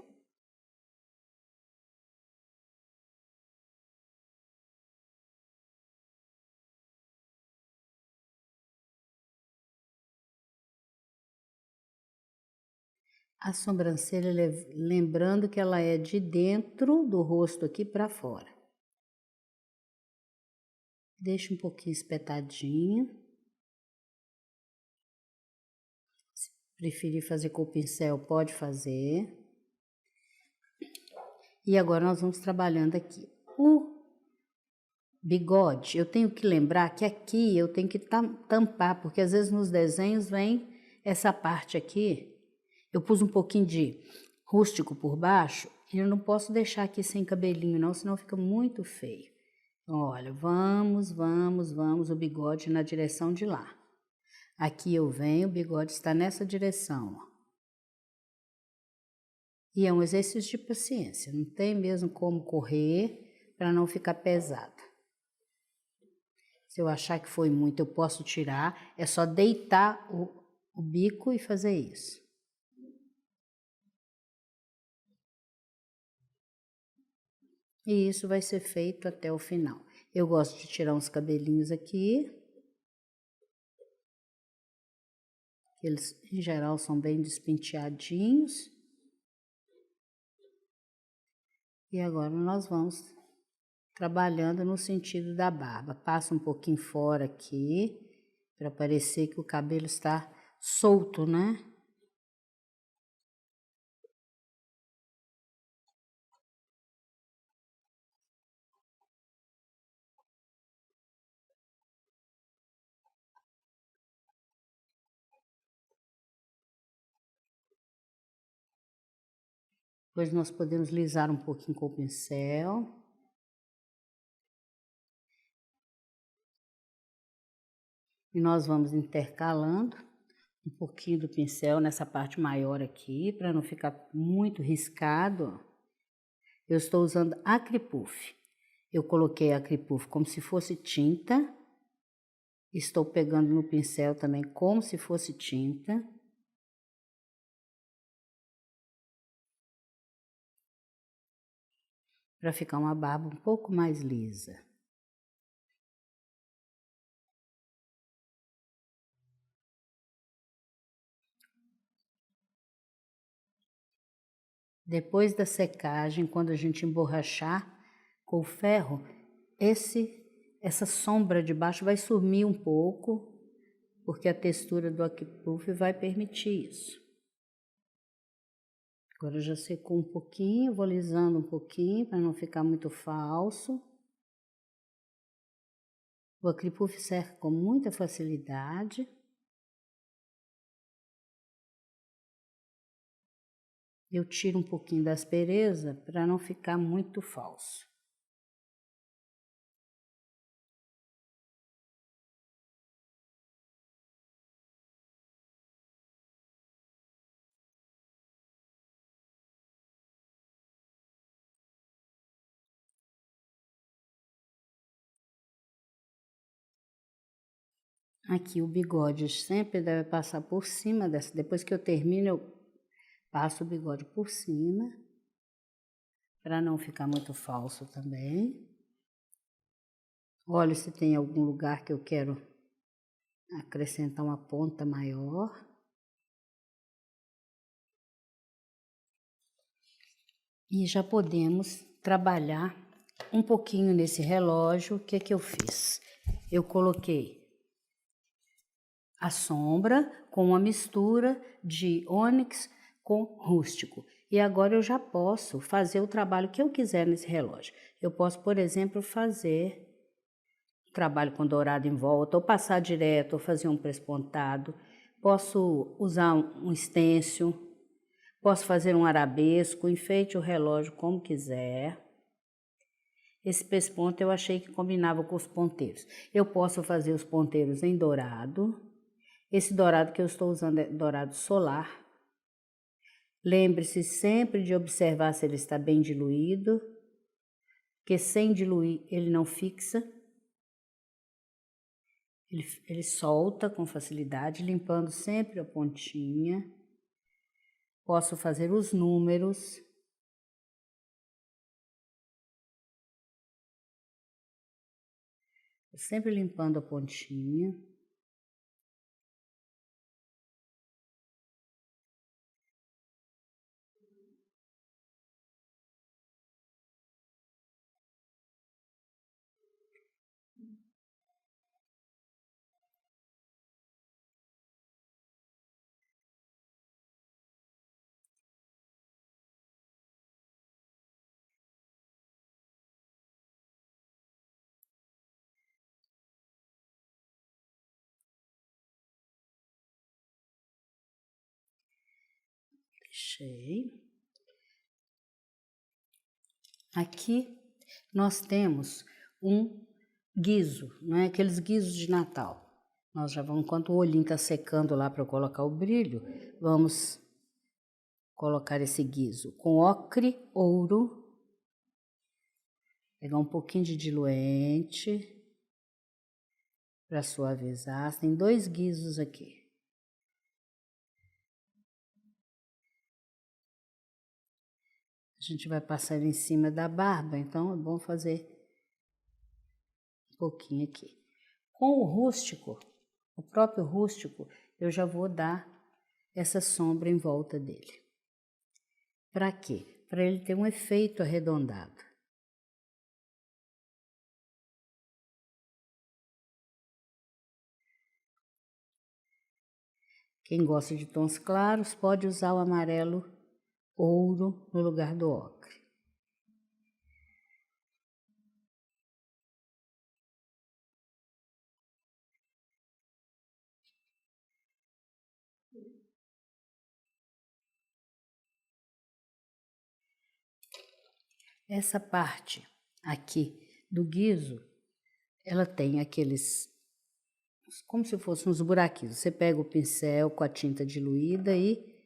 A sobrancelha, lembrando que ela é de dentro do rosto aqui para fora. Deixa um pouquinho espetadinho. Se preferir fazer com o pincel, pode fazer. E agora nós vamos trabalhando aqui. O bigode, eu tenho que lembrar que aqui eu tenho que tampar, porque às vezes nos desenhos vem essa parte aqui. Eu pus um pouquinho de rústico por baixo e eu não posso deixar aqui sem cabelinho não, senão fica muito feio. Então, olha, vamos, o bigode na direção de lá. Aqui eu venho, o bigode está nessa direção, ó. E é um exercício de paciência, não tem mesmo como correr para não ficar pesado. Se eu achar que foi muito, eu posso tirar, é só deitar o bico e fazer isso. E isso vai ser feito até o final. Eu gosto de tirar uns cabelinhos aqui. Eles, em geral, são bem despenteadinhos. E agora nós vamos trabalhando no sentido da barba. Passa um pouquinho fora aqui, para parecer que o cabelo está solto, né? Depois nós podemos lisar um pouquinho com o pincel. E nós vamos intercalando um pouquinho do pincel nessa parte maior aqui, para não ficar muito riscado. Eu estou usando acripuff. Eu coloquei acripuff como se fosse tinta. Estou pegando no pincel também como se fosse tinta. Para ficar uma barba um pouco mais lisa. Depois da secagem, quando a gente emborrachar com o ferro, essa sombra de baixo vai sumir um pouco, porque a textura do acripuff vai permitir isso. Agora já secou um pouquinho, vou alisando um pouquinho para não ficar muito falso. O acripuff seca com muita facilidade. Eu tiro um pouquinho da aspereza para não ficar muito falso. Aqui o bigode sempre deve passar por cima dessa. Depois que eu termino, eu passo o bigode por cima, para não ficar muito falso também. Olho se tem algum lugar que eu quero acrescentar uma ponta maior. E já podemos trabalhar um pouquinho nesse relógio. O que eu fiz? Eu coloquei a sombra com uma mistura de ônix com rústico. E agora eu já posso fazer o trabalho que eu quiser nesse relógio. Eu posso, por exemplo, fazer trabalho com dourado em volta, ou passar direto, ou fazer um prespontado. Posso usar um stencil, posso fazer um arabesco, enfeite o relógio como quiser. Esse pesponto eu achei que combinava com os ponteiros. Eu posso fazer os ponteiros em dourado. Esse dourado que eu estou usando é dourado solar. Lembre-se sempre de observar se ele está bem diluído, porque sem diluir ele não fixa. Ele solta com facilidade, limpando sempre a pontinha. Posso fazer os números. Sempre limpando a pontinha. Fechei. Aqui nós temos um guiso, não é? Aqueles guizos de Natal. Nós já vamos, enquanto o olhinho está secando lá para eu colocar o brilho, vamos colocar esse guiso com ocre, ouro. Pegar um pouquinho de diluente para suavizar. Tem 2 guizos aqui. A gente vai passar ele em cima da barba, então é bom fazer um pouquinho aqui. Com o rústico, o próprio rústico, eu já vou dar essa sombra em volta dele. Para quê? Para ele ter um efeito arredondado. Quem gosta de tons claros pode usar o amarelo ouro no lugar do ocre. Essa parte aqui do guiso, ela tem aqueles, como se fossem uns buraquinhos. Você pega o pincel com a tinta diluída e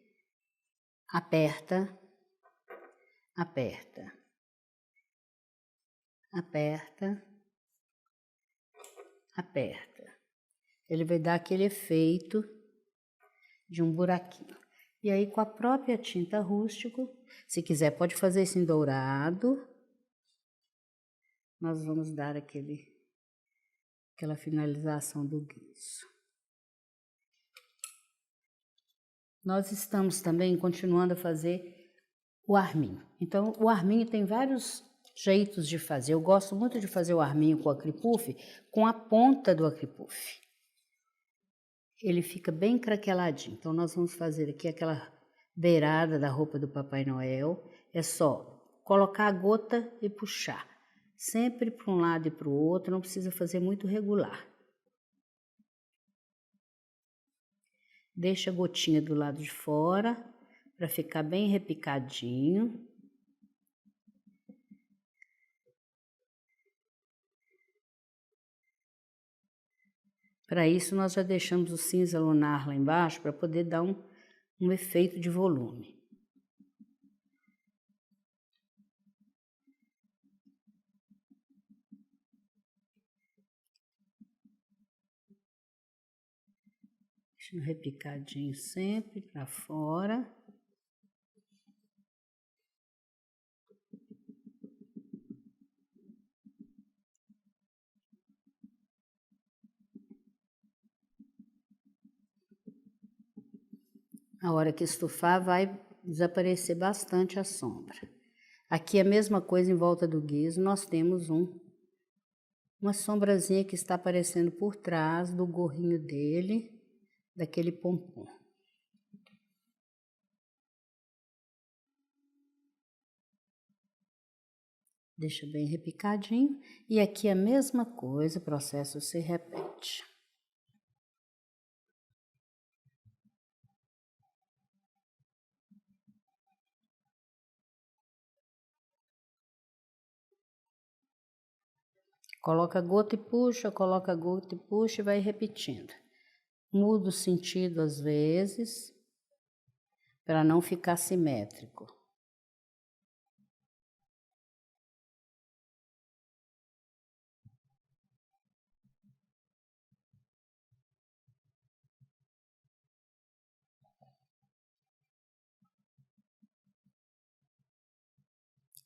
aperta, aperta, aperta, aperta. Ele vai dar aquele efeito de um buraquinho. E aí com a própria tinta rústico, se quiser pode fazer isso em dourado. Nós vamos dar aquela finalização do guiso. Nós estamos também continuando a fazer o arminho. Então, o arminho tem vários jeitos de fazer. Eu gosto muito de fazer o arminho com acripuff, com a ponta do acripuff. Ele fica bem craqueladinho. Então, nós vamos fazer aqui aquela beirada da roupa do Papai Noel. É só colocar a gota e puxar. Sempre para um lado e para o outro, não precisa fazer muito regular. Deixa a gotinha do lado de fora, para ficar bem repicadinho. Para isso, nós já deixamos o cinza lunar lá embaixo, para poder dar um efeito de volume. Deixa repicadinho sempre para fora. A hora que estufar vai desaparecer bastante a sombra. Aqui a mesma coisa em volta do guiso, nós temos uma sombrazinha que está aparecendo por trás do gorrinho dele, daquele pompom. Deixa bem repicadinho. E aqui a mesma coisa, o processo se repete. Coloca gota e puxa, coloca gota e puxa e vai repetindo. Muda o sentido às vezes, para não ficar simétrico.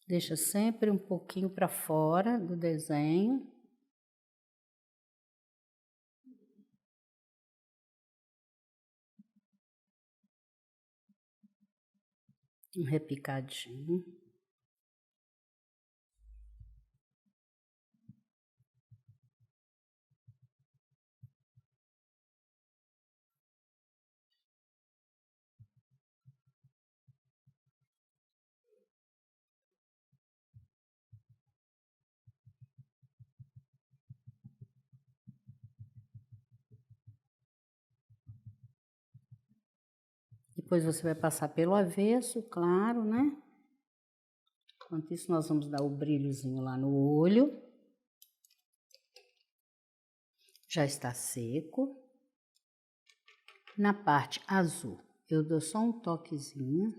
Deixa sempre um pouquinho para fora do desenho. Um repicadinho. Depois você vai passar pelo avesso, claro, né? Enquanto isso, nós vamos dar o brilhozinho lá no olho. Já está seco. Na parte azul, eu dou só um toquezinho.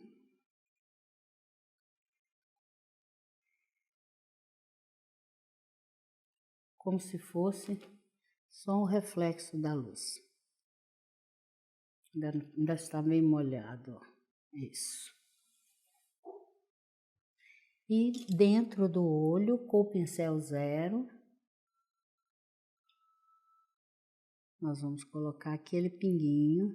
Como se só um reflexo da luz. Ainda está meio molhado, ó. Isso. E dentro do olho, com o pincel 0, nós vamos colocar aquele pinguinho.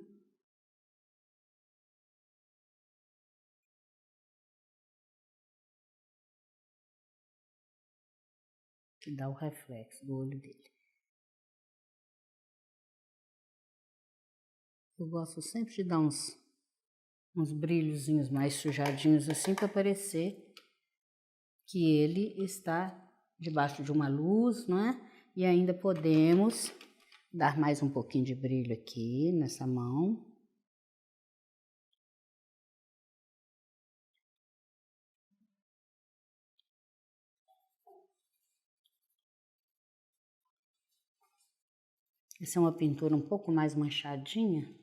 Que dá o reflexo do olho dele. Eu gosto sempre de dar uns brilhozinhos mais sujadinhos assim para parecer que ele está debaixo de uma luz, não é? E ainda podemos dar mais um pouquinho de brilho aqui nessa mão. Essa é uma pintura um pouco mais manchadinha.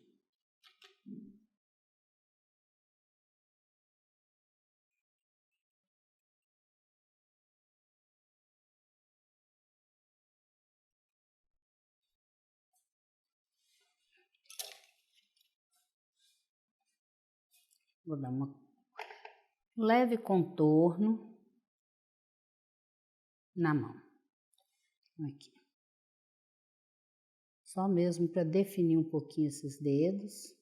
Vou dar um leve contorno na mão. Aqui. Só mesmo para definir um pouquinho esses dedos.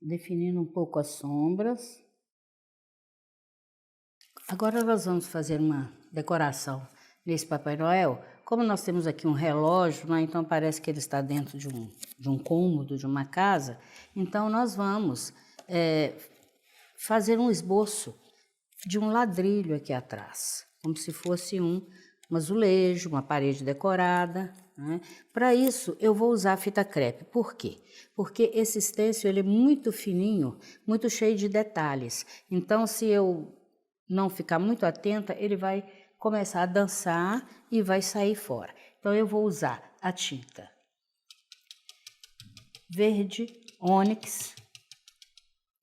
Definindo um pouco as sombras. Agora nós vamos fazer uma decoração nesse Papai Noel. Como nós temos aqui um relógio, né, então parece que ele está dentro de um cômodo, de uma casa. Então nós vamos fazer um esboço de um ladrilho aqui atrás, como se fosse um azulejo, uma parede decorada. Né? Para isso, eu vou usar fita crepe. Por quê? Porque esse stencil ele é muito fininho, muito cheio de detalhes. Então, se eu não ficar muito atenta, ele vai começar a dançar e vai sair fora. Então, eu vou usar a tinta verde ônix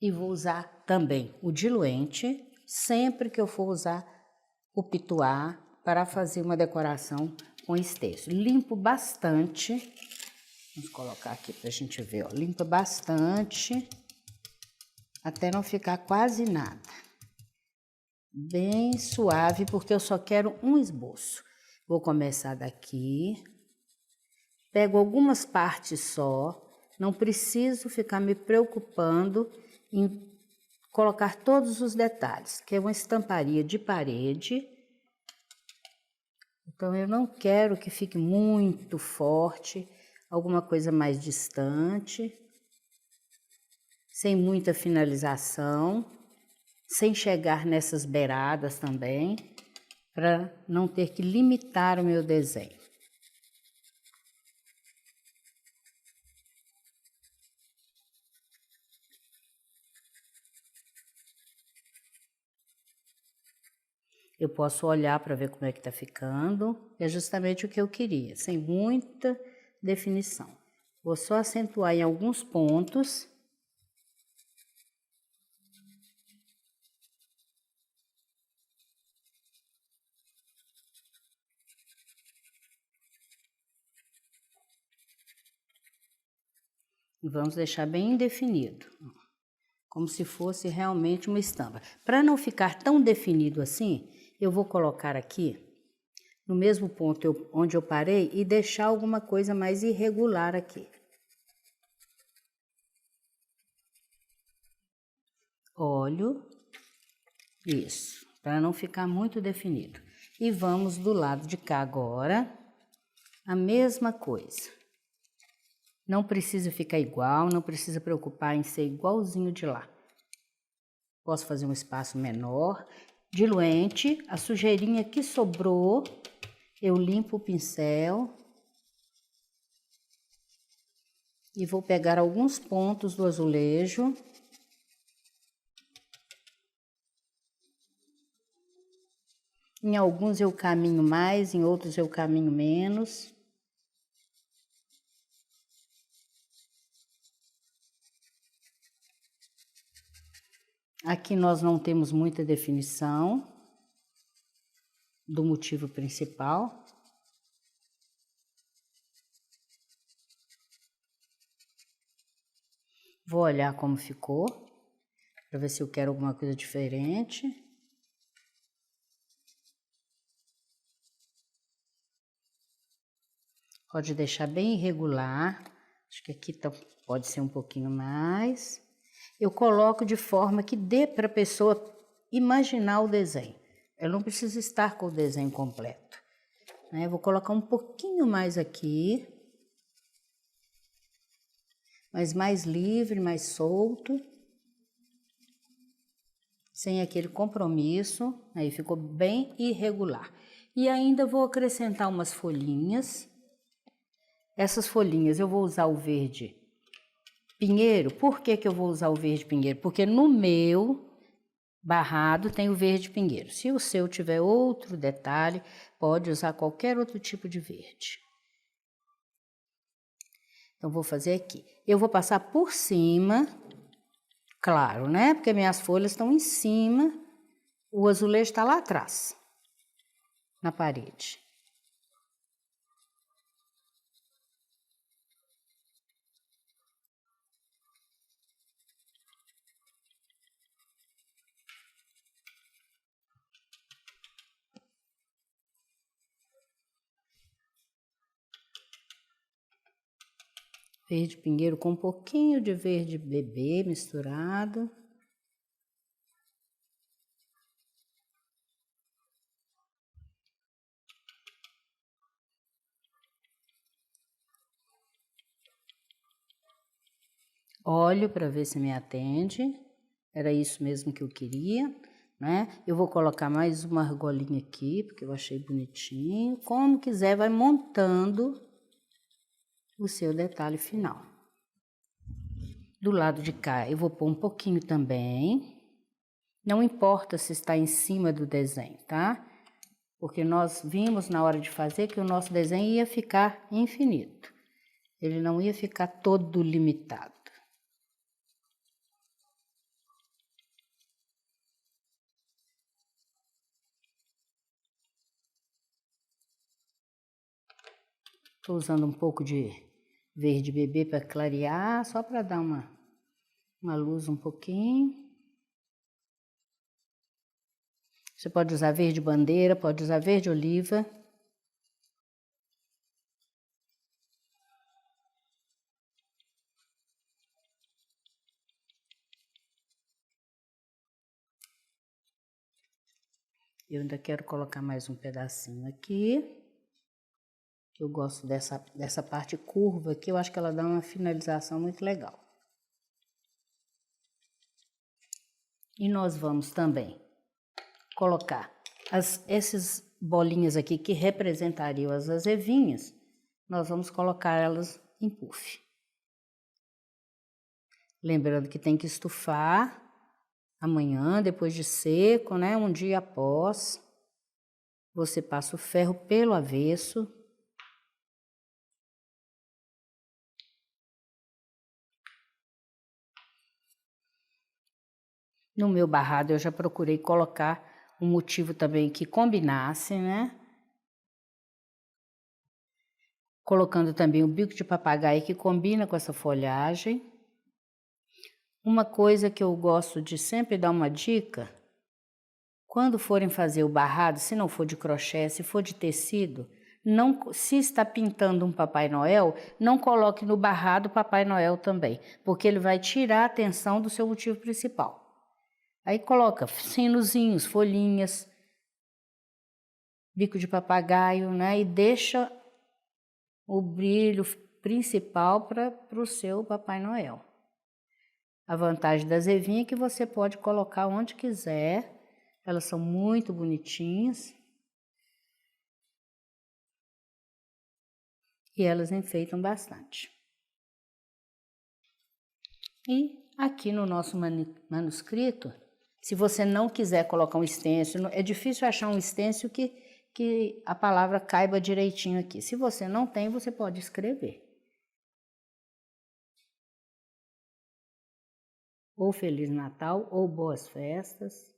e vou usar também o diluente, sempre que eu for usar o pituá para fazer uma decoração com stencil. Limpo bastante Vamos colocar aqui pra gente ver, ó. Limpa bastante, até não ficar quase nada. Bem suave, porque eu só quero um esboço. Vou começar daqui. Pego algumas partes só. Não preciso ficar me preocupando em colocar todos os detalhes, que é uma estamparia de parede. Então, eu não quero que fique muito forte, alguma coisa mais distante, sem muita finalização, sem chegar nessas beiradas também, para não ter que limitar o meu desenho. Eu posso olhar para ver como é que tá ficando. É justamente o que eu queria, sem muita definição. Vou só acentuar em alguns pontos. E vamos deixar bem definido, como se fosse realmente uma estampa. Para não ficar tão definido assim, eu vou colocar aqui no mesmo ponto onde eu parei e deixar alguma coisa mais irregular aqui. Olho, isso, para não ficar muito definido. E vamos do lado de cá agora, a mesma coisa. Não precisa ficar igual, não precisa preocupar em ser igualzinho de lá. Posso fazer um espaço menor. Diluente, a sujeirinha que sobrou, eu limpo o pincel. E vou pegar alguns pontos do azulejo. Em alguns eu caminho mais, em outros eu caminho menos. Aqui nós não temos muita definição do motivo principal. Vou olhar como ficou, para ver se eu quero alguma coisa diferente. Pode deixar bem irregular, acho que aqui pode ser um pouquinho mais. Eu coloco de forma que dê para a pessoa imaginar o desenho. Eu não preciso estar com o desenho completo, né? Vou colocar um pouquinho mais aqui, mas mais livre, mais solto, sem aquele compromisso, aí ficou bem irregular. E ainda vou acrescentar umas folhinhas. Essas folhinhas eu vou usar o verde pinheiro. Por que que eu vou usar o verde pinheiro? Porque no meu barrado tem o verde pinheiro. Se o seu tiver outro detalhe, pode usar qualquer outro tipo de verde. Então, vou fazer aqui. Eu vou passar por cima, claro, né? Porque minhas folhas estão em cima, o azulejo está lá atrás, na parede. Verde pinheiro com um pouquinho de verde bebê misturado. Olho para ver se me atende. Era isso mesmo que eu queria, né? Eu vou colocar mais uma argolinha aqui, porque eu achei bonitinho. Como quiser, vai montando o seu detalhe final. Do lado de cá, eu vou pôr um pouquinho também. Não importa se está em cima do desenho, tá? Porque nós vimos na hora de fazer que o nosso desenho ia ficar infinito. Ele não ia ficar todo limitado. Estou usando um pouco de verde bebê para clarear, só para dar uma luz um pouquinho. Você pode usar verde bandeira, pode usar verde oliva. Eu ainda quero colocar mais um pedacinho aqui. Eu gosto dessa parte curva aqui, eu acho que ela dá uma finalização muito legal. E nós vamos também colocar essas bolinhas aqui que representariam as azevinhas, nós vamos colocar elas em puff. Lembrando que tem que estufar amanhã, depois de seco, né? Um dia após. Você passa o ferro pelo avesso. No meu barrado eu já procurei colocar um motivo também que combinasse, né? Colocando também o bico de papagaio que combina com essa folhagem. Uma coisa que eu gosto de sempre dar uma dica, quando forem fazer o barrado, se não for de crochê, se for de tecido, não, se está pintando um Papai Noel, não coloque no barrado Papai Noel também, porque ele vai tirar a atenção do seu motivo principal. Aí coloca sinozinhos, folhinhas, bico de papagaio, né? E deixa o brilho principal para o seu Papai Noel. A vantagem da azevinha é que você pode colocar onde quiser, elas são muito bonitinhas. E elas enfeitam bastante. E aqui no nosso manuscrito, se você não quiser colocar um stencil, é difícil achar um stencil que a palavra caiba direitinho aqui. Se você não tem, você pode escrever. Ou Feliz Natal, ou Boas Festas.